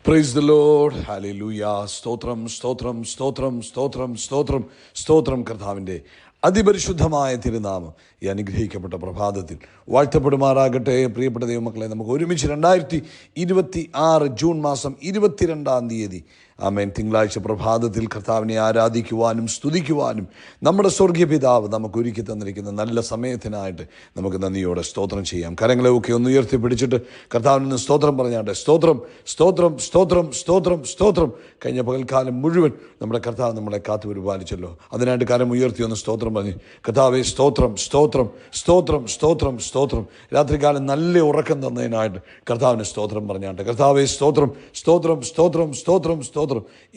Praise the Lord. Hallelujah. സ്തോത്രം സ്തോത്രം സ്തോത്രം സ്തോത്രം സ്തോത്രം സ്തോത്രം. കർത്താവിൻ്റെ അതിപരിശുദ്ധമായ തിരുനാമം ഈ അനുഗ്രഹിക്കപ്പെട്ട പ്രഭാതത്തിൽ വാഴ്ത്തപ്പെടുമാറാകട്ടെ. പ്രിയപ്പെട്ട ദൈവമക്കളെ, നമുക്ക് ഒരുമിച്ച് 2026 ജൂൺ മാസം 22-ാം തീയതി ആമേൻ തിങ്കളാഴ്ച പ്രഭാതത്തിൽ കർത്താവിനെ ആരാധിക്കുവാനും സ്തുതിക്കുവാനും നമ്മുടെ സ്വർഗീയ പിതാവ് നമുക്ക് ഒരുക്കി തന്നിരിക്കുന്ന നല്ല സമയത്തിനായിട്ട് നമുക്ക് നന്ദിയോടെ സ്തോത്രം ചെയ്യാം. കരങ്ങളെ ഒക്കെ ഒന്ന് ഉയർത്തി പിടിച്ചിട്ട് കർത്താവിന് സ്തോത്രം പറഞ്ഞാട്ടെ. സ്തോത്രം സ്തോത്രം സ്തോത്രം സ്തോത്രം സ്തോത്രം. കഴിഞ്ഞ പകൽക്കാലം മുഴുവൻ നമ്മുടെ കർത്താവ് നമ്മളെ കാത്തു പരിപാലിച്ചല്ലോ. അതിനായിട്ട് കരം ഉയർത്തി ഒന്ന് സ്തോത്രം പറഞ്ഞ് കർത്താവേ സ്തോത്രം സ്തോത്രം സ്തോത്രം സ്തോത്രം സ്തോത്രം. രാത്രികാലം നല്ല ഉറക്കം തന്നതിനായിട്ട് കർത്താവിന് സ്തോത്രം പറഞ്ഞാട്ടെ. കർത്താവേ സ്തോത്രം സ്തോത്രം സ്തോത്രം സ്തോത്രം സ്തോത്രം.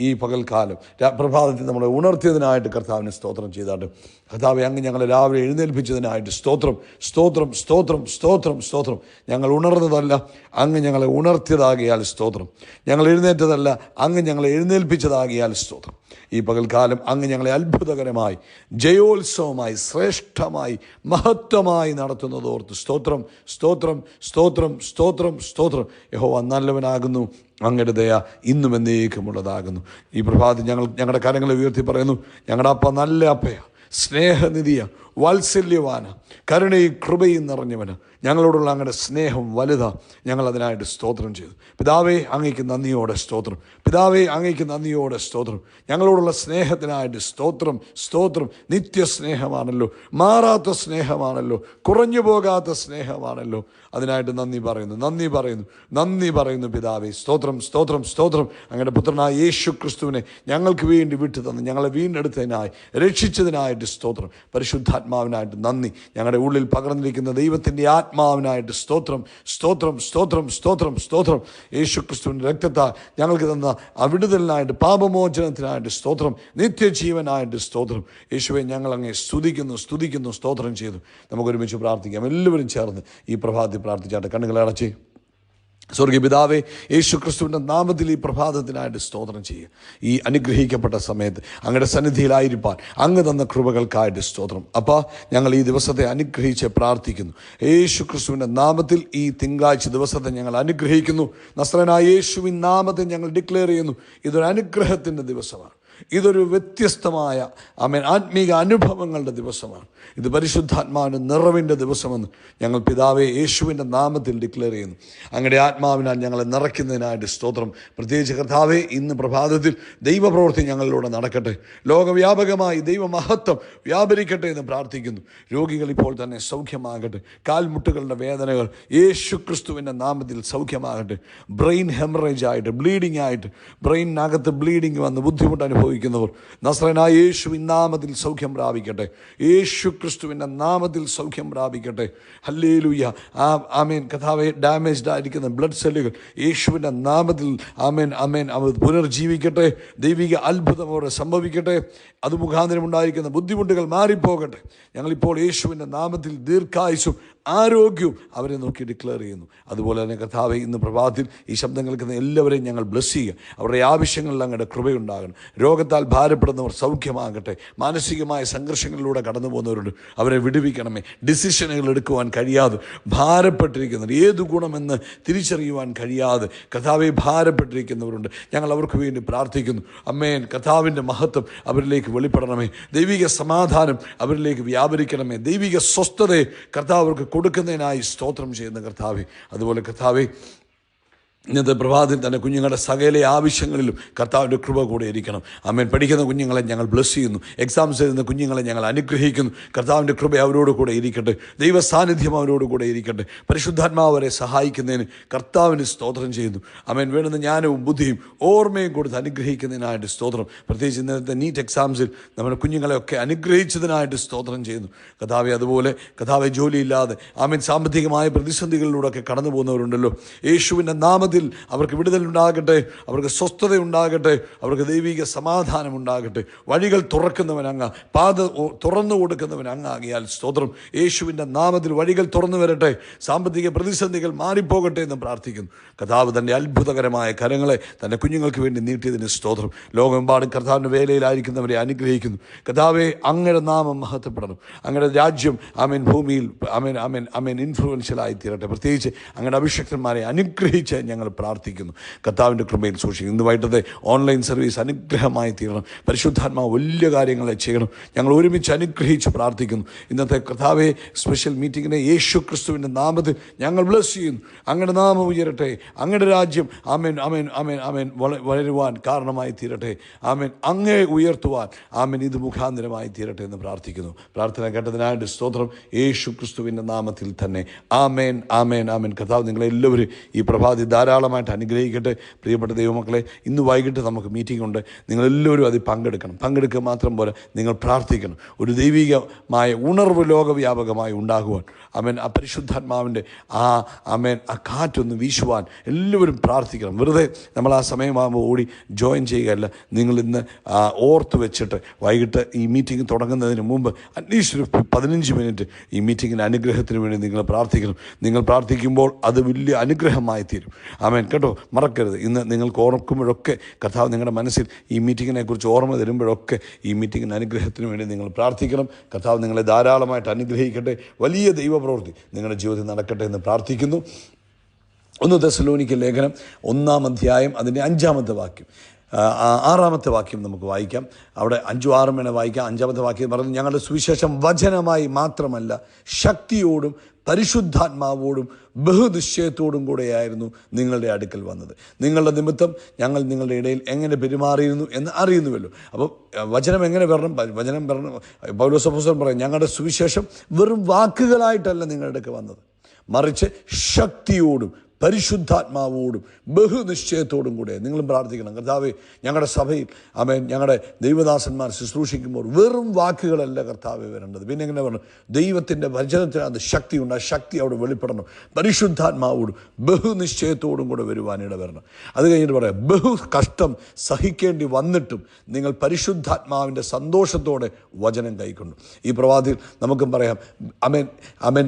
ഈ പകൽക്കാലം പ്രഭാതത്തിൽ നമ്മളെ ഉണർത്തിയതിനായിട്ട് കർത്താവിന് സ്തോത്രം ചെയ്താട്ട്. കർത്താവെ, അങ്ങ് ഞങ്ങളെ രാവിലെ എഴുന്നേൽപ്പിച്ചതിനായിട്ട് സ്തോത്രം സ്തോത്രം സ്തോത്രം സ്തോത്രം സ്തോത്രം. ഞങ്ങൾ ഉണർന്നതല്ല, അങ്ങ് ഞങ്ങളെ ഉണർത്തിയതാകിയാൽ സ്തോത്രം. ഞങ്ങൾ എഴുന്നേറ്റതല്ല, അങ്ങ് ഞങ്ങളെ എഴുന്നേൽപ്പിച്ചതാകിയാൽ സ്തോത്രം. ഈ പകൽക്കാലം അങ്ങ് ഞങ്ങളെ അത്ഭുതകരമായി ജയോത്സവമായി ശ്രേഷ്ഠമായി മഹത്വമായി നടത്തുന്നതോർത്ത് സ്തോത്രം സ്തോത്രം സ്തോത്രം സ്തോത്രം സ്തോത്രം. യഹോവ നല്ലവനാകുന്നു, അങ്ങയുടെ ദയ ഇന്നും എന്നേക്കുമുള്ളതാകുന്നു. ഈ പ്രഭാതം ഞങ്ങളുടെ കരങ്ങളെ ഉയർത്തി പറയുന്നു, ഞങ്ങളുടെ അപ്പ നല്ല അപ്പയാ, സ്നേഹനിധിയ, വാത്സല്യവാന, കരുണയും കൃപയും നിറഞ്ഞവന്. ഞങ്ങളോടുള്ള അങ്ങയുടെ സ്നേഹം വലുതാ. ഞങ്ങളതിനായിട്ട് സ്തോത്രം ചെയ്തു. പിതാവേ, അങ്ങയ്ക്ക് നന്ദിയോടെ സ്തോത്രം. പിതാവേ, അങ്ങയ്ക്ക് നന്ദിയോടെ സ്തോത്രം. ഞങ്ങളോടുള്ള സ്നേഹത്തിനായിട്ട് സ്തോത്രം സ്തോത്രം. നിത്യസ്നേഹമാണല്ലോ, മാറാത്ത സ്നേഹമാണല്ലോ, കുറഞ്ഞു പോകാത്ത സ്നേഹമാണല്ലോ. അതിനായിട്ട് നന്ദി പറയുന്നു, നന്ദി പറയുന്നു, നന്ദി പറയുന്നു. പിതാവേ സ്തോത്രം സ്തോത്രം സ്തോത്രം. അങ്ങയുടെ പുത്രനായ യേശു ക്രിസ്തുവിനെ ഞങ്ങൾക്ക് വേണ്ടി വിട്ടു തന്ന് ഞങ്ങളെ വീണ്ടെടുത്തതിനായി രക്ഷിച്ചതിനായിട്ട് സ്തോത്രം. പരിശുദ്ധാത്മാവിനായിട്ട് നന്ദി. ഞങ്ങളുടെ ഉള്ളിൽ പകർന്നിരിക്കുന്ന ദൈവത്തിൻ്റെ ആത്മാവിനായിട്ട് സ്തോത്രം സ്തോത്രം സ്തോത്രം സ്തോത്രം സ്തോത്രം. യേശു ക്രിസ്തുവിൻ്റെ രക്തത്താൽ ഞങ്ങൾക്ക് തന്ന വിടുതലിനായിട്ട് പാപമോചനത്തിനായിട്ട് സ്തോത്രം. നിത്യജീവനായിട്ട് സ്തോത്രം. യേശുവെ, ഞങ്ങൾ അങ്ങേ സ്തുതിക്കുന്നു സ്തുതിക്കുന്നു സ്തോത്രം ചെയ്തു. നമുക്കൊരുമിച്ച് പ്രാർത്ഥിക്കാം. എല്ലാവരും ചേർന്ന് ഈ പ്രഭാതത്തിൽ പ്രാർത്ഥിച്ചാട്ടെ. കണ്ണുകളെ അടച്ച് സ്വർഗീയ പിതാവേ, യേശു ക്രിസ്തുവിൻ്റെ നാമത്തിൽ ഈ പ്രഭാതത്തിനായിട്ട് സ്തോത്രം ചെയ്യുക. ഈ അനുഗ്രഹിക്കപ്പെട്ട സമയത്ത് അങ്ങയുടെ സന്നിധിയിലായിരിക്കാൻ അങ്ങ് തന്ന കൃപകൾക്കായിട്ട് സ്തോത്രം. അപ്പോൾ ഞങ്ങൾ ഈ ദിവസത്തെ അനുഗ്രഹിച്ച് പ്രാർത്ഥിക്കുന്നു. യേശു ക്രിസ്തുവിൻ്റെ നാമത്തിൽ ഈ തിങ്കളാഴ്ച ദിവസത്തെ ഞങ്ങൾ അനുഗ്രഹിക്കുന്നു. നസ്രനായ യേശുവിൻ നാമത്തെ ഞങ്ങൾ ഡിക്ലെയർ ചെയ്യുന്നു. ഇതൊരു അനുഗ്രഹത്തിൻ്റെ ദിവസമാണ്. ഇതൊരു വ്യത്യസ്തമായ ആത്മീക അനുഭവങ്ങളുടെ ദിവസമാണ്. ഇത് പരിശുദ്ധാത്മാവിൻ്റെ നിറവിൻ്റെ ദിവസമെന്ന് ഞങ്ങൾ പിതാവെ യേശുവിൻ്റെ നാമത്തിൽ ഡിക്ലെയർ ചെയ്യുന്നു. അങ്ങയുടെ ആത്മാവിനാൽ ഞങ്ങളെ നിറയ്ക്കുന്നതിനായിട്ട് സ്തോത്രം. പ്രത്യേകിച്ച് കർത്താവെ, ഇന്ന് പ്രഭാതത്തിൽ ദൈവപ്രവൃത്തി ഞങ്ങളിലൂടെ നടക്കട്ടെ. ലോകവ്യാപകമായി ദൈവമഹത്വം വ്യാപരിക്കട്ടെ എന്ന് പ്രാർത്ഥിക്കുന്നു. രോഗികൾ ഇപ്പോൾ തന്നെ സൗഖ്യമാകട്ടെ. കാൽമുട്ടുകളുടെ വേദനകൾ യേശു ക്രിസ്തുവിൻ്റെ നാമത്തിൽ സൗഖ്യമാകട്ടെ. ബ്രെയിൻ ഹെമറേജ് ആയിട്ട്, ബ്ലീഡിംഗ് ആയിട്ട്, ബ്രെയിനകത്ത് ബ്ലീഡിംഗ് വന്ന് ബുദ്ധിമുട്ട് അനുഭവിക്കുന്നവർ നസ്രനായ യേശുവിൻ നാമത്തിൽ സൗഖ്യം പ്രാപിക്കട്ടെ. യേശു ക്രിസ്തുവിൻ്റെ നാമത്തിൽ സൗഖ്യം പ്രാപിക്കട്ടെ. ഹല്ലേലൂയ. ആമേൻ. കഥാവെ, ഡാമേജ്ഡ് ആയിരിക്കുന്ന ബ്ലഡ് സെല്ലുകൾ യേശുവിൻ്റെ നാമത്തിൽ ആമേൻ ആമേൻ അവർ പുനർജീവിക്കട്ടെ. ദൈവിക അത്ഭുതം അവിടെ സംഭവിക്കട്ടെ. അത് മുഖാന്തരം ഉണ്ടായിരിക്കുന്ന ബുദ്ധിമുട്ടുകൾ മാറിപ്പോകട്ടെ. ഞങ്ങളിപ്പോൾ യേശുവിൻ്റെ നാമത്തിൽ ദീർഘായുസ്സും ആരോഗ്യവും അവരെ നോക്കി ഡിക്ലെയർ ചെയ്യുന്നു. അതുപോലെ തന്നെ കർത്താവേ, ഇന്ന് പ്രഭാതത്തിൽ ഈ ശബ്ദം കേൾക്കുന്ന എല്ലാവരെയും ഞങ്ങൾ ബ്ലെസ് ചെയ്യുക. അവരുടെ ആവശ്യങ്ങളിൽ അങ്ങയുടെ കൃപയുണ്ടാകണം. രോഗത്താൽ ഭാരപ്പെടുന്നവർ സൗഖ്യമാകട്ടെ. മാനസികമായ സംഘർഷങ്ങളിലൂടെ കടന്നു പോകുന്നവരുണ്ട്, അവരെ വിടുവിക്കണമേ. ഡിസിഷനുകൾ എടുക്കുവാൻ കഴിയാതെ ഭാരപ്പെട്ടിരിക്കുന്നവർ, ഏതു ഗുണമെന്ന് തിരിച്ചറിയുവാൻ കഴിയാതെ കർത്താവെ ഭാരപ്പെട്ടിരിക്കുന്നവരുണ്ട്. ഞങ്ങൾ അവർക്ക് വേണ്ടി പ്രാർത്ഥിക്കുന്നു. അമ്മേൻ, കർത്താവിൻ്റെ മഹത്വം അവരിലേക്ക് വെളിപ്പെടണമേ. ദൈവിക സമാധാനം അവരിലേക്ക് വ്യാപരിക്കണമേ. ദൈവിക സ്വസ്ഥതയെ കർത്താവ് അവർക്ക് കൊടുക്കുന്നതിനായി സ്തോത്രം ചെയ്യുന്ന കർത്താവേ. അതുപോലെ കർത്താവേ, ഇന്നത്തെ പ്രഭാതത്തിൽ തന്നെ കുഞ്ഞുങ്ങളുടെ സകല ആവശ്യങ്ങളിലും കർത്താവിൻ്റെ കൃപ കൂടെ ഇരിക്കണം. ആമേൻ. പഠിക്കുന്ന കുഞ്ഞുങ്ങളെ ഞങ്ങൾ ബ്ലെസ് ചെയ്യുന്നു. എക്സാംസ് എഴുതുന്ന കുഞ്ഞുങ്ങളെ ഞങ്ങൾ അനുഗ്രഹിക്കുന്നു. കർത്താവിൻ്റെ കൃപ അവരോട് കൂടെ ഇരിക്കട്ടെ. ദൈവ സാന്നിധ്യം അവരോട് കൂടെ ഇരിക്കട്ടെ. പരിശുദ്ധാത്മാവ് അവരെ സഹായിക്കുന്നതിന് കർത്താവിന് സ്തോത്രം ചെയ്യുന്നു. ആമേൻ. വേണ്ടുന്ന ജ്ഞാനവും ബുദ്ധിയും ഓർമ്മയും കൊടുത്ത് അനുഗ്രഹിക്കുന്നതിനായിട്ട് സ്തോത്രം. പ്രത്യേകിച്ച് ഇന്നത്തെ നീറ്റ് എക്സാംസിൽ നമ്മുടെ കുഞ്ഞുങ്ങളെയൊക്കെ അനുഗ്രഹിച്ചതിനായിട്ട് സ്തോത്രം ചെയ്യുന്നു കർത്താവെ. അതുപോലെ കർത്താവെ, ജോലിയില്ലാതെ ആമേൻ സാമ്പത്തികമായ പ്രതിസന്ധികളിലൂടെയൊക്കെ കടന്നു പോകുന്നവരുണ്ടല്ലോ. യേശുവിൻ്റെ നാമത്തിൽ അവർക്ക് വിടുതലുണ്ടാകട്ടെ, അവർക്ക് സ്വസ്ഥത ഉണ്ടാകട്ടെ, അവർക്ക് ദൈവിക സമാധാനം ഉണ്ടാകട്ടെ. വഴികൾ തുറക്കുന്നവൻ അങ്ങ്, പാത തുറന്നു കൊടുക്കുന്നവൻ അങ്ങാകിയാൽ സ്തോത്രം. യേശുവിൻ്റെ നാമത്തിൽ വഴികൾ തുറന്നു വരട്ടെ. സാമ്പത്തിക പ്രതിസന്ധികൾ മാറിപ്പോകട്ടെ എന്ന് പ്രാർത്ഥിക്കുന്നു. കർത്താവ് തൻ്റെ അത്ഭുതകരമായ കരങ്ങളെ തൻ്റെ കുഞ്ഞുങ്ങൾക്ക് വേണ്ടി നീട്ടിയതിന് സ്തോത്രം. ലോകമെമ്പാടും കർത്താവിൻ്റെ വേലയിലായിരിക്കുന്നവരെ അനുഗ്രഹിക്കുന്നു. കർത്താവെ, അങ്ങയുടെ നാമം മഹത്വപ്പെടണം. അങ്ങയുടെ രാജ്യം ആമേൻ ഭൂമിയിൽ ആമേൻ ആമേൻ ആമേൻ ഇൻഫ്ലുവൻഷ്യലായി തീരട്ടെ. പ്രത്യേകിച്ച് അങ്ങയുടെ അഭിഷക്തന്മാരെ അനുഗ്രഹിച്ച് ഞങ്ങൾ പ്രാർത്ഥിക്കുന്നു. കർത്താവിൻ്റെ കൃപയിൽ സൂക്ഷിക്കും. ഇന്ന് വൈകിട്ടത്തെ ഓൺലൈൻ സർവീസ് അനുഗ്രഹമായി തീരണം. പരിശുദ്ധാത്മാവ് വലിയ കാര്യങ്ങളെ ചെയ്യണം. ഞങ്ങൾ ഒരുമിച്ച് അനുഗ്രഹിച്ച് പ്രാർത്ഥിക്കുന്നു. ഇന്നത്തെ കർത്താവെ സ്പെഷ്യൽ മീറ്റിങ്ങിനെ യേശു ക്രിസ്തുവിൻ്റെ നാമത്തിൽ ഞങ്ങൾ ബ്ലസ് ചെയ്യുന്നു. അങ്ങയുടെ നാമം ഉയരട്ടെ. അങ്ങയുടെ രാജ്യം ആമേൻ ആമേൻ ആമേൻ ആമേൻ വളരുവാൻ കാരണമായി തീരട്ടെ. ആമേൻ അങ്ങേ ഉയർത്തുവാൻ ആമേൻ ഇത് മുഖാന്തരമായി തീരട്ടെ എന്ന് പ്രാർത്ഥിക്കുന്നു. പ്രാർത്ഥന കേട്ടതിനായിട്ട് സ്തോത്രം. യേശു ക്രിസ്തുവിൻ്റെ നാമത്തിൽ തന്നെ ആമേൻ ആമേൻ ആമേൻ. കർത്താവ് നിങ്ങളെല്ലാവരും ഈ പ്രഭാതി ധാരാളമായിട്ട് അനുഗ്രഹിക്കട്ടെ. പ്രിയപ്പെട്ട ദൈവമക്കളെ, ഇന്ന് വൈകിട്ട് നമുക്ക് മീറ്റിംഗ് ഉണ്ട്. നിങ്ങളെല്ലാവരും അതിൽ പങ്കെടുക്കണം. പങ്കെടുക്കുക മാത്രം പോലെ നിങ്ങൾ പ്രാർത്ഥിക്കണം. ഒരു ദൈവികമായ ഉണർവ് ലോകവ്യാപകമായി ഉണ്ടാകുവാൻ ആമേൻ ആ പരിശുദ്ധാത്മാവിൻ്റെ ആമേൻ ആ കാറ്റൊന്ന് വീശുവാൻ എല്ലാവരും പ്രാർത്ഥിക്കണം. വെറുതെ നമ്മൾ ആ സമയമാകുമ്പോൾ ഓടി ജോയിൻ ചെയ്യുകയല്ല. നിങ്ങൾ ഇന്ന് ഓർത്ത് വെച്ചിട്ട് വൈകിട്ട് ഈ മീറ്റിംഗ് തുടങ്ങുന്നതിന് മുമ്പ് അറ്റ്ലീസ്റ്റ് ഒരു 15 മിനിറ്റ് ഈ മീറ്റിങ്ങിൻ്റെ അനുഗ്രഹത്തിന് വേണ്ടി നിങ്ങൾ പ്രാർത്ഥിക്കണം. നിങ്ങൾ പ്രാർത്ഥിക്കുമ്പോൾ അത് വലിയ അനുഗ്രഹമായി തീരും. ആമേൻ കേട്ടോ. മറക്കരുത്. ഇന്ന് നിങ്ങൾക്ക് ഓർക്കുമ്പോഴൊക്കെ കർത്താവ് നിങ്ങളുടെ മനസ്സിൽ ഈ മീറ്റിങ്ങിനെ കുറിച്ച് ഓർമ്മ തരുമ്പോഴൊക്കെ ഈ മീറ്റിങ്ങിൻ്റെ അനുഗ്രഹത്തിന് വേണ്ടി നിങ്ങൾ പ്രാർത്ഥിക്കണം. കർത്താവ് നിങ്ങളെ ധാരാളമായിട്ട് അനുഗ്രഹിക്കട്ടെ. വലിയ ദൈവപ്രവൃത്തി നിങ്ങളുടെ ജീവിതത്തിൽ നടക്കട്ടെ എന്ന് പ്രാർത്ഥിക്കുന്നു. 1 തെസ്സലോനിക്ക ലേഖനം 1-ാം അധ്യായം അതിൻ്റെ 5-ാമത്തെ വാക്യം 6-ാമത്തെ വാക്യം നമുക്ക് വായിക്കാം. അവിടെ 5-6 വേണേൽ വായിക്കാം. 5-ാമത്തെ വാക്യം പറഞ്ഞു, ഞങ്ങളുടെ സുവിശേഷം വചനമായി മാത്രമല്ല ശക്തിയോടും പരിശുദ്ധാത്മാവോടും ബഹുനിശ്ചയത്തോടും കൂടെയായിരുന്നു നിങ്ങളുടെ അടുക്കൽ വന്നത്. നിങ്ങളുടെ നിമിത്തം ഞങ്ങൾ നിങ്ങളുടെ ഇടയിൽ എങ്ങനെ പെരുമാറിയിരുന്നു എന്ന് അറിയുന്നുവല്ലോ. അപ്പോൾ വചനം എങ്ങനെ വരണം? വചനം വരണം. പൗലോസ് അപ്പോസ്തലൻ പറയും, ഞങ്ങളുടെ സുവിശേഷം വെറും വാക്കുകളായിട്ടല്ല നിങ്ങളുടെ അടുക്കൽ വന്നത്, മറിച്ച് ശക്തിയോടും പരിശുദ്ധാത്മാവോടും ബഹുനിശ്ചയത്തോടും കൂടെ. നിങ്ങളും പ്രാർത്ഥിക്കണം, കർത്താവേ ഞങ്ങളുടെ സഭയിൽ ആമേൻ ഞങ്ങളുടെ ദൈവദാസന്മാർ ശുശ്രൂഷിക്കുമ്പോൾ വെറും വാക്കുകളല്ല കർത്താവേ വരേണ്ടത്. പിന്നെ എങ്ങനെ പറഞ്ഞു? ദൈവത്തിൻ്റെ വചനത്തിനകത്ത് ശക്തിയുണ്ട്. ആ ശക്തി അവിടെ വെളിപ്പെടണം. പരിശുദ്ധാത്മാവോടും ബഹുനിശ്ചയത്തോടും കൂടെ വരുവാനിട വരണം. അത് കഴിഞ്ഞിട്ട് പറയാം, ബഹു കഷ്ടം സഹിക്കേണ്ടി വന്നിട്ടും നിങ്ങൾ പരിശുദ്ധാത്മാവിൻ്റെ സന്തോഷത്തോടെ വചനം കൈക്കൊണ്ടു. ഈ പ്രവാദിയിൽ നമുക്കും പറയാം, ആമേൻ ആമേൻ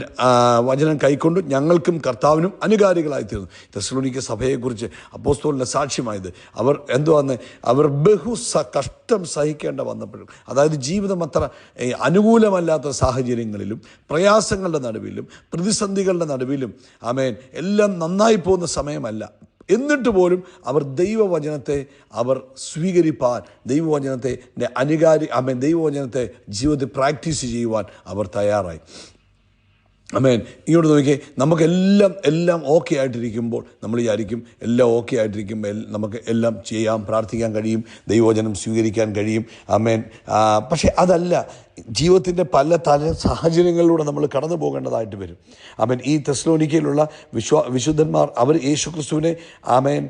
വചനം കൈക്കൊണ്ടു ഞങ്ങൾക്കും കർത്താവിനും അനുകാരികളായി തീർന്നു. തെസ്സലോനിക്ക സഭയെക്കുറിച്ച് അപ്പോസ്തലന്റെ സാക്ഷ്യമായത് അവർ എന്തുവാന്ന്, അവർ കഷ്ടം സഹിക്കേണ്ട വന്നപ്പോഴും, അതായത് ജീവിതം അത്ര അനുകൂലമല്ലാത്ത സാഹചര്യങ്ങളിലും പ്രയാസങ്ങളുടെ നടുവിലും പ്രതിസന്ധികളുടെ നടുവിലും ആമേൻ എല്ലാം നന്നായി പോകുന്ന സമയമല്ല. എന്നിട്ട് പോലും അവർ ദൈവവചനത്തെ അവർ സ്വീകരിപ്പാൻ, ദൈവവചനത്തെ ദൈവവചനത്തെ ജീവിതത്തിൽ പ്രാക്ടീസ് ചെയ്യുവാൻ അവർ തയ്യാറായി. ആമേൻ. ഇങ്ങോട്ട് നോക്കിയേ, നമുക്കെല്ലാം ഓക്കെ ആയിട്ടിരിക്കുമ്പോൾ നമ്മൾ വിചാരിക്കും എല്ലാം ഓക്കെ ആയിട്ടിരിക്കുമ്പോൾ നമുക്ക് എല്ലാം ചെയ്യാം, പ്രാർത്ഥിക്കാൻ കഴിയും, ദൈവവചനം സ്വീകരിക്കാൻ കഴിയും. ആമേൻ. പക്ഷേ അതല്ല, ജീവിതത്തിൻ്റെ പല സാഹചര്യങ്ങളിലൂടെ നമ്മൾ കടന്നു പോകേണ്ടതായിട്ട് വരും. ആമേൻ. ഈ തെസ്സലോനിക്കയിലുള്ള വിശുദ്ധന്മാർ അവർ യേശുക്രിസ്തുവിനെ ആമേൻ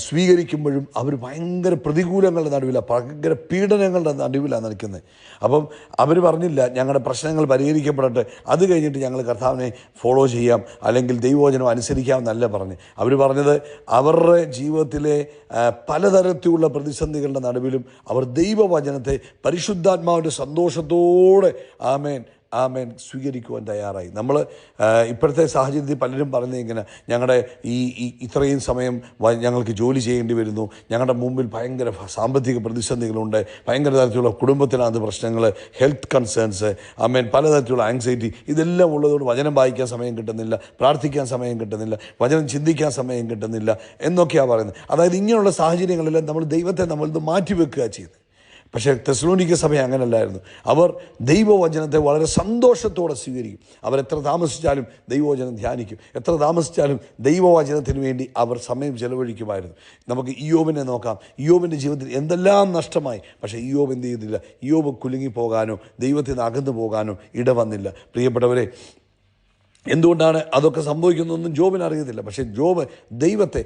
സ്വീകരിക്കുമ്പോഴും അവർ ഭയങ്കര പ്രതികൂലങ്ങളുടെ നടുവിലാണ്, ഭയങ്കര പീഡനങ്ങളുടെ നടുവിലാണ് നിൽക്കുന്നത്. അപ്പം അവർ പറഞ്ഞില്ല ഞങ്ങളുടെ പ്രശ്നങ്ങൾ പരിഹരിക്കപ്പെടട്ടെ, അത് കഴിഞ്ഞിട്ട് ഞങ്ങൾ കർത്താവിനെ ഫോളോ ചെയ്യാം അല്ലെങ്കിൽ ദൈവവചനം അനുസരിക്കാം എന്നല്ല പറഞ്ഞ്. അവർ പറഞ്ഞത് അവരുടെ ജീവിതത്തിലെ പലതരത്തിലുള്ള പ്രതിസന്ധികളുടെ നടുവിലും അവർ ദൈവവചനത്തെ പരിശുദ്ധാത്മാവിൻ്റെ സന്തോഷത്തോടെ ആമേൻ സ്വീകരിക്കുവാൻ തയ്യാറായി. നമ്മൾ ഇപ്പോഴത്തെ സാഹചര്യത്തിൽ പലരും പറയുന്നത് ഇങ്ങനെ, ഞങ്ങളുടെ ഇത്രയും സമയം ഞങ്ങൾക്ക് ജോലി ചെയ്യേണ്ടി വരുന്നു, ഞങ്ങളുടെ മുമ്പിൽ ഭയങ്കര സാമ്പത്തിക പ്രതിസന്ധികളുണ്ട്, ഭയങ്കര തരത്തിലുള്ള കുടുംബത്തിനകത്ത് പ്രശ്നങ്ങൾ, ഹെൽത്ത് കൺസേൺസ്, ആമേൻ പലതരത്തിലുള്ള ആങ്സൈറ്റി, ഇതെല്ലാം ഉള്ളതുകൊണ്ട് വചനം വായിക്കാൻ സമയം കിട്ടുന്നില്ല, പ്രാർത്ഥിക്കാൻ സമയം കിട്ടുന്നില്ല, വചനം ചിന്തിക്കാൻ സമയം കിട്ടുന്നില്ല എന്നൊക്കെയാണ് പറയുന്നത്. അതായത് ഇങ്ങനെയുള്ള സാഹചര്യങ്ങളെല്ലാം നമ്മൾ ദൈവത്തെ നമ്മളിത് മാറ്റിവെക്കുക ചെയ്യുന്നത്. പക്ഷേ തെസ്സലോനിക്ക സഭ അങ്ങനല്ലായിരുന്നു. അവർ ദൈവവചനത്തെ വളരെ സന്തോഷത്തോടെ സ്വീകരിക്കും. അവരെത്ര താമസിച്ചാലും ദൈവവചനം ധ്യാനിക്കും, എത്ര താമസിച്ചാലും ദൈവവചനത്തിന് വേണ്ടി അവർ സമയം ചെലവഴിക്കുമായിരുന്നു. നമുക്ക് ഇയ്യോബിനെ നോക്കാം. ഇയ്യോബിൻ്റെ ജീവിതത്തിൽ എന്തെല്ലാം നഷ്ടമായി, പക്ഷേ ഇയ്യോബ് എന്ത് ചെയ്തില്ല? ഇയ്യോബ് കുലുങ്ങിപ്പോകാനോ ദൈവത്തിൽ നിന്ന് അകന്നു പോകാനോ ഇടവന്നില്ല. പ്രിയപ്പെട്ടവരെ, എന്തുകൊണ്ടാണ് അതൊക്കെ സംഭവിക്കുന്നതൊന്നും ജോബിന് അറിയത്തില്ല. പക്ഷേ ജോബ് ദൈവത്തെ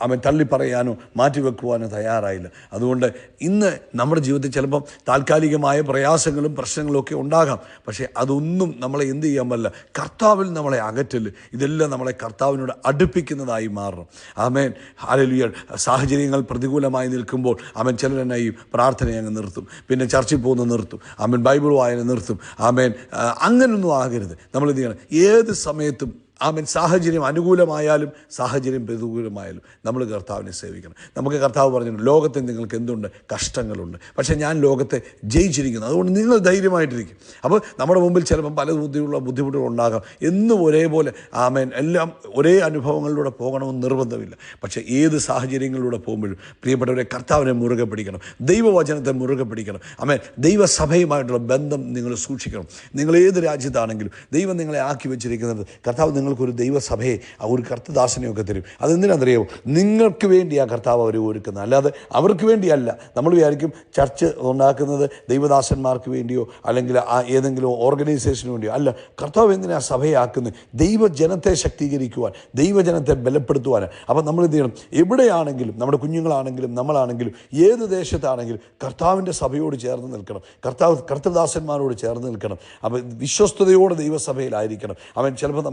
അവൻ തള്ളിപ്പറയാനോ മാറ്റിവെക്കുവാനോ തയ്യാറായില്ല. അതുകൊണ്ട് ഇന്ന് നമ്മുടെ ജീവിതത്തിൽ ചിലപ്പം താൽക്കാലികമായ പ്രയാസങ്ങളും പ്രശ്നങ്ങളും ഒക്കെ ഉണ്ടാകാം. പക്ഷേ അതൊന്നും നമ്മളെ എന്ത് ചെയ്യാൻ പറ്റില്ല, കർത്താവിൽ നമ്മളെ അകറ്റല്. ഇതെല്ലാം നമ്മളെ കർത്താവിനോട് അടുപ്പിക്കുന്നതായി മാറണം. ആമേൻ. ഹല്ലേലൂയ. സാഹചര്യങ്ങൾ പ്രതികൂലമായി നിൽക്കുമ്പോൾ അവൻ ചിലരെന്നായി പ്രാർത്ഥന അങ്ങ് നിർത്തും, പിന്നെ ചർച്ചിൽ പോകുന്നത് നിർത്തും, അവൻ ബൈബിൾ വായന നിർത്തും. ആമേൻ. അങ്ങനൊന്നും ആകരുത്. നമ്മൾ എന്ത് ചെയ്യണം? ഏത് സമയത്തും ആമേൻ, സാഹചര്യം അനുകൂലമായാലും സാഹചര്യം പ്രതികൂലമായാലും നമ്മൾ കർത്താവിനെ സേവിക്കണം. നമുക്ക് കർത്താവ് പറഞ്ഞു, ലോകത്തിൽ നിങ്ങൾക്ക് എന്തുണ്ട്? കഷ്ടങ്ങളുണ്ട്, പക്ഷേ ഞാൻ ലോകത്തെ ജയിച്ചിരിക്കുന്നു, അതുകൊണ്ട് നിങ്ങൾ ധൈര്യമായിട്ടിരിക്കും. അപ്പോൾ നമ്മുടെ മുമ്പിൽ ചിലപ്പം പല ബുദ്ധിമുട്ടുകൾ ഉണ്ടാകാം. എന്നും ഒരേപോലെ ആമേൻ എല്ലാം ഒരേ അനുഭവങ്ങളിലൂടെ പോകണമെന്ന് നിർബന്ധമില്ല. പക്ഷേ ഏത് സാഹചര്യങ്ങളിലൂടെ പോകുമ്പോഴും പ്രിയപ്പെട്ടവരെ, കർത്താവിനെ മുറുകെ പിടിക്കണം, ദൈവവചനത്തെ മുറുകെ പിടിക്കണം. ആമേൻ, ദൈവസഭയുമായിട്ടുള്ള ബന്ധം നിങ്ങൾ സൂക്ഷിക്കണം. നിങ്ങൾ ഏത് രാജ്യത്താണെങ്കിലും ദൈവം നിങ്ങളെ ആക്കി വെച്ചിരിക്കുന്നത്, കർത്താവ് നിങ്ങൾക്കൊരു ദൈവസഭയെ, ഒരു കർത്തദാസനെയൊക്കെ തരും. അതെന്തിനാണെന്നറിയാമോ? നിങ്ങൾക്ക് വേണ്ടി ആ കർത്താവ് അവർ ഒരുക്കുന്നത്, അല്ലാതെ അവർക്ക് വേണ്ടിയല്ല. നമ്മൾ വിചാരിക്കും ചർച്ച് ഉണ്ടാക്കുന്നത് ദൈവദാസന്മാർക്ക് വേണ്ടിയോ അല്ലെങ്കിൽ ഏതെങ്കിലും ഓർഗനൈസേഷന് വേണ്ടിയോ അല്ല. കർത്താവ് എന്തിനാ സഭയെ ആക്കുന്നത്? ദൈവജനത്തെ ശക്തീകരിക്കുവാൻ, ദൈവജനത്തെ ബലപ്പെടുത്തുവാനാണ്. അപ്പം നമ്മൾ എന്ത് ചെയ്യണം? എവിടെയാണെങ്കിലും, നമ്മുടെ കുഞ്ഞുങ്ങളാണെങ്കിലും നമ്മളാണെങ്കിലും ഏത് ദേശത്താണെങ്കിലും കർത്താവിൻ്റെ സഭയോട് ചേർന്ന് നിൽക്കണം, കർത്തദാസന്മാരോട് ചേർന്ന് നിൽക്കണം. അപ്പം വിശ്വസ്തയോടെ ദൈവസഭയിലായിരിക്കണം. അവൻ ചിലപ്പോൾ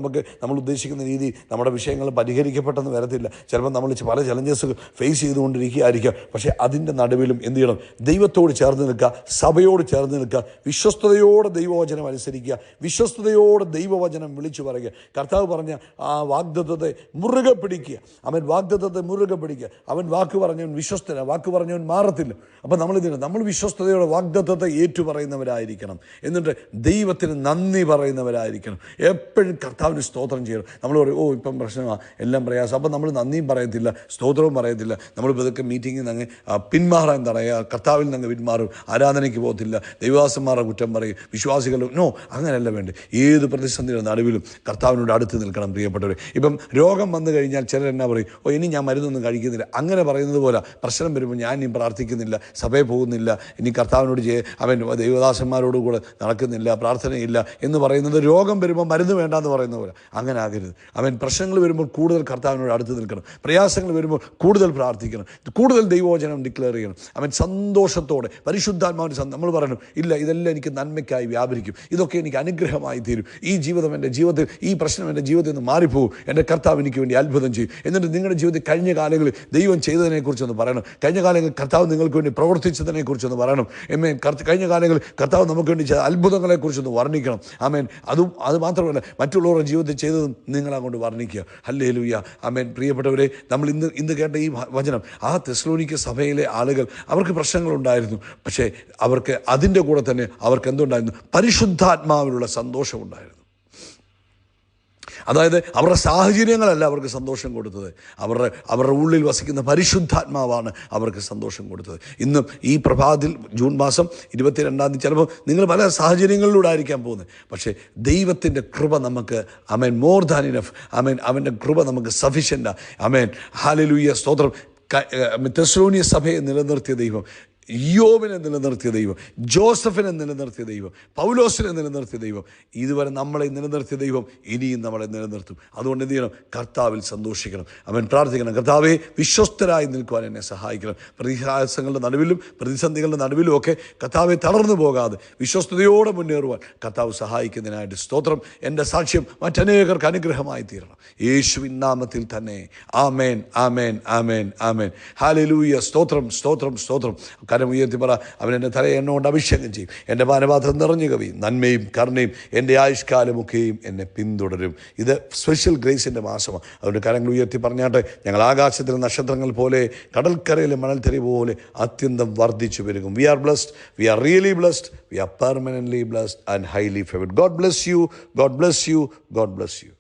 നമ്മൾ ഉദ്ദേശിക്കുന്ന രീതി നമ്മുടെ വിഷയങ്ങൾ പരിഹരിക്കപ്പെട്ടെന്ന് വരത്തില്ല. ചിലപ്പോൾ നമ്മൾ പല ചലഞ്ചസ് ഫേസ് ചെയ്തുകൊണ്ടിരിക്കുകയായിരിക്കാം. പക്ഷേ അതിൻ്റെ നടുവിലും എന്ത് ചെയ്യണം? ദൈവത്തോട് ചേർന്ന് നിൽക്കുക, സഭയോട് ചേർന്ന് നിൽക്കുക, വിശ്വസ്തയോടെ ദൈവവചനം അനുസരിക്കുക, വിശ്വസ്തയോടെ ദൈവവചനം വിളിച്ചു പറയുക. കർത്താവ് പറഞ്ഞ ആ വാഗ്ദത്തത്തെ മുറുകെ പിടിക്കുക. അവൻ വാഗ്ദത്തത്തെ മുറുകെ പിടിക്കുക. അവൻ വാക്ക് പറഞ്ഞവൻ വിശ്വസ്തനാണ്, വാക്ക് പറഞ്ഞവൻ മാറത്തില്ല. അപ്പം നമ്മൾ വിശ്വസ്തയോടെ വാഗ്ദത്തത്തെ ഏറ്റുപറയുന്നവരായിരിക്കണം. എന്നിട്ട് ദൈവത്തിന് നന്ദി പറയുന്നവരായിരിക്കണം. എപ്പോഴും കർത്താവിന് സ്തോത്രം ചെയ്യണം. നമ്മൾ പറയും, ഇപ്പം പ്രശ്നമാണ്, എല്ലാം പ്രയാസം. അപ്പം നമ്മൾ നന്ദിയും പറയത്തില്ല, സ്തോത്രവും പറയത്തില്ല. നമ്മൾ ഇതൊക്കെ മീറ്റിങ്ങിൽ നിന്ന് പിന്മാറാൻ തടയുക, കർത്താവിൽ നിന്ന് പിന്മാറും, ആരാധനയ്ക്ക് പോകത്തില്ല, ദൈവദാസന്മാരുടെ കുറ്റം പറയും, വിശ്വാസികളും അങ്ങനെയല്ല വേണ്ടത്. ഏത് പ്രതിസന്ധിയുടെ നടുവിലും കർത്താവിനോട് അടുത്ത് നിൽക്കണം പ്രിയപ്പെട്ടവർ. ഇപ്പം രോഗം വന്നു കഴിഞ്ഞാൽ ചിലർ എന്നാ പറയും, ഇനി ഞാൻ മരുന്നൊന്നും കഴിക്കുന്നില്ല. അങ്ങനെ പറയുന്നത് പോലെ പ്രശ്നം വരുമ്പോൾ ഞാൻ ഇനി പ്രാർത്ഥിക്കുന്നില്ല, സഭയിൽ പോകുന്നില്ല, ഇനി കർത്താവിനോട് അവൻ ദൈവദാസന്മാരോട് കൂടെ നടക്കുന്നില്ല, പ്രാർത്ഥനയില്ല എന്ന് പറയുന്നത് രോഗം വരുമ്പോൾ മരുന്ന് വേണ്ടാന്ന് പറയുന്ന പോലെ. അങ്ങനെ ആകരുത്. അവൻ പ്രശ്നങ്ങൾ വരുമ്പോൾ കൂടുതൽ കർത്താവിനോട് അടുത്ത് നിൽക്കണം, പ്രയാസങ്ങൾ വരുമ്പോൾ കൂടുതൽ പ്രാർത്ഥിക്കണം, കൂടുതൽ ദൈവവചനം ഡിക്ലെയർ ചെയ്യണം. അവൻ സന്തോഷത്തോടെ പരിശുദ്ധാത്മാവിന് നമ്മൾ പറയണം, ഇല്ല ഇതെല്ലാം എനിക്ക് നന്മയ്ക്കായി വ്യാപരിക്കും, ഇതൊക്കെ എനിക്ക് അനുഗ്രഹമായി തീരും, ഈ ജീവിതം എൻ്റെ ജീവിതത്തിൽ, ഈ പ്രശ്നം എൻ്റെ ജീവിതത്തിൽ നിന്ന് മാറിപ്പോകും, എൻ്റെ കർത്താവ് എനിക്ക് വേണ്ടി അത്ഭുതം ചെയ്യും. എന്നിട്ട് നിങ്ങളുടെ ജീവിതത്തിൽ കഴിഞ്ഞ കാലങ്ങളിൽ ദൈവം ചെയ്തതിനെക്കുറിച്ചൊന്ന് പറയണം, കഴിഞ്ഞ കാലങ്ങളിൽ കർത്താവ് നിങ്ങൾക്ക് വേണ്ടി പ്രവർത്തിച്ചതിനെക്കുറിച്ചൊന്ന് പറയണം. കഴിഞ്ഞ കാലങ്ങളിൽ കർത്താവ് നമുക്ക് വേണ്ടി ചെയ്ത അത്ഭുതങ്ങളെക്കുറിച്ചൊന്ന് വർണ്ണിക്കണം. ആമേൻ. അത് മാത്രമല്ല, മറ്റുള്ളവരുടെ ജീവിതത്തിൽ ചെയ്തതും നിങ്ങളങ്ങോട്ട് വർണ്ണിക്കുക. ഹല്ലേലൂയ. ആമേൻ. പ്രിയപ്പെട്ടവരെ, നമ്മൾ ഇന്ന് കേട്ട ഈ വചനം, ആ തെസ്സലോനിക്ക സഭയിലെ ആളുകൾ, അവർക്ക് പ്രശ്നങ്ങളുണ്ടായിരുന്നു. പക്ഷേ അവർക്ക് അതിൻ്റെ കൂടെ തന്നെ അവർക്ക് എന്തുണ്ടായിരുന്നു? പരിശുദ്ധാത്മാവിലുള്ള സന്തോഷമുണ്ടായിരുന്നു. അതായത് അവരുടെ സാഹചര്യങ്ങളല്ല അവർക്ക് സന്തോഷം കൊടുത്തത്, അവരുടെ ഉള്ളിൽ വസിക്കുന്ന പരിശുദ്ധാത്മാവാണ് അവർക്ക് സന്തോഷം കൊടുത്തത്. ഇന്നും ഈ പ്രഭാതത്തിൽ ജൂൺ മാസം 22 ചിലപ്പോൾ നിങ്ങൾ പല സാഹചര്യങ്ങളിലൂടെ ആയിരിക്കാൻ പോകുന്നത്. പക്ഷേ ദൈവത്തിൻ്റെ കൃപ നമുക്ക് മോർ ദാൻ ഇനഫ്. അവൻ്റെ കൃപ നമുക്ക് സഫിഷ്യൻ്റാണ്. ഹല്ലേലൂയ, സ്തോത്രം. തെസ്സലോനിക്ക സഭയെ നിലനിർത്തിയ ദൈവം, യോബിനെ നിലനിർത്തിയ ദൈവം, ജോസഫിനെ നിലനിർത്തിയ ദൈവം, പൗലോസിനെ നിലനിർത്തിയ ദൈവം, ഇതുവരെ നമ്മളെ നിലനിർത്തിയ ദൈവം ഇനിയും നമ്മളെ നിലനിർത്തും. അതുകൊണ്ട് എന്ത് ചെയ്യണം? കർത്താവിൽ സന്തോഷിക്കണം. പ്രാർത്ഥിക്കണം, കർത്താവെ വിശ്വസ്തരായി നിൽക്കുവാൻ എന്നെ സഹായിക്കണം. പ്രതിഹാസങ്ങളുടെ നടുവിലും പ്രതിസന്ധികളുടെ നടുവിലും ഒക്കെ കർത്താവെ തളർന്നു പോകാതെ വിശ്വസ്തയോടെ മുന്നേറുവാൻ കർത്താവ് സഹായിക്കുന്നതിനായിട്ട് സ്തോത്രം. എൻ്റെ സാക്ഷ്യം മറ്റനേകർക്ക് അനുഗ്രഹമായി തീരണം, യേശുവിൻ നാമത്തിൽ തന്നെ. ആമേൻ, ആമേൻ, ആമേൻ, ആമേൻ. ഹല്ലേലൂയ. സ്തോത്രം, സ്തോത്രം, സ്തോത്രം. കരം ഉയർത്തി പറ, അവൻ എൻ്റെ തലയെ എണ്ണ അഭിഷേകം ചെയ്യും, എൻ്റെ പാനപാത്രം നിറഞ്ഞു കവിയും, നന്മയും കരുണയും എൻ്റെ ആയുഷ്കാലമൊക്കെയും എന്നെ പിന്തുടരും. ഇത് സ്പെഷ്യൽ ഗ്രേസിൻ്റെ മാസമാണ്. അതുകൊണ്ട് കരങ്ങൾ ഉയർത്തി പറഞ്ഞാട്ടെ, ഞങ്ങൾ ആകാശത്തിലെ നക്ഷത്രങ്ങൾ പോലെ, കടൽക്കരയിലെ മണൽത്തരി പോലെ അത്യന്തം വർദ്ധിച്ചു പെരുകും. We are blessed, we are really blessed, we are permanently blessed and highly favoured. God bless you, God bless you, God bless U.